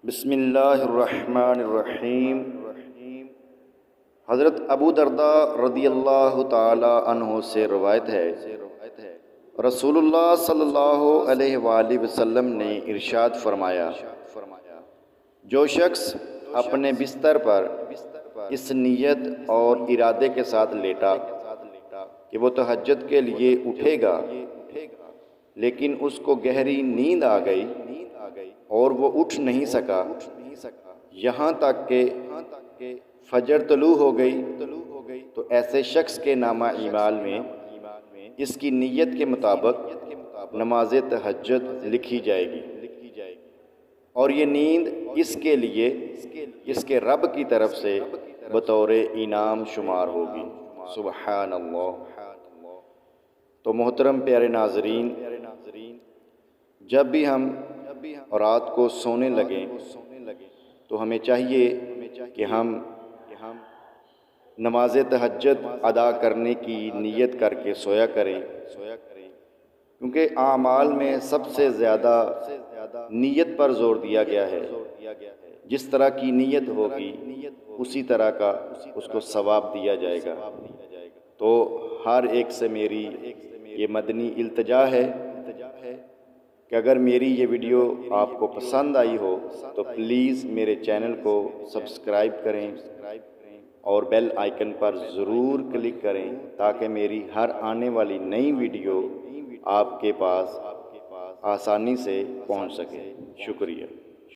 بسم اللہ الرحمن الرحیم۔ حضرت ابو درداء رضی اللہ تعالی عنہ سے روایت ہے، رسول اللہ صلی اللہ علیہ وآلہ وسلم نے ارشاد فرمایا، جو شخص اپنے بستر پر اس نیت اور ارادے کے ساتھ لیٹا کہ وہ تہجد کے لیے اٹھے گا، لیکن اس کو گہری نیند آ گئی اور وہ اٹھ نہیں سکا یہاں تک کہ فجر طلوع ہو گئی، تو ایسے شخص کے نامہ اعمال میں اس کی نیت کے مطابق نماز تہجد لکھی جائے گی، اور یہ نیند اس کے لیے اس کے رب کی طرف سے بطور انعام شمار ہوگی۔ سبحان اللہ۔ تو محترم پیارے ناظرین، جب بھی ہم رات کو سونے لگیں تو ہمیں چاہیے کہ ہم نماز تہجد ادا کرنے کی نیت کر کے سویا کریں، کیونکہ اعمال میں سب سے زیادہ نیت پر زور دیا گیا ہے۔ جس طرح کی نیت ہوگی اسی طرح کا اس کو ثواب دیا جائے گا۔ تو ہر ایک سے میری یہ مدنی التجا ہے کہ اگر میری یہ ویڈیو آپ کو پسند آئی ہو تو پلیز میرے چینل کو سبسکرائب کریں اور بیل آئیکن پر ضرور کلک کریں تاکہ میری ہر آنے والی نئی ویڈیو آپ کے پاس آسانی سے پہنچ سکے۔ شکریہ۔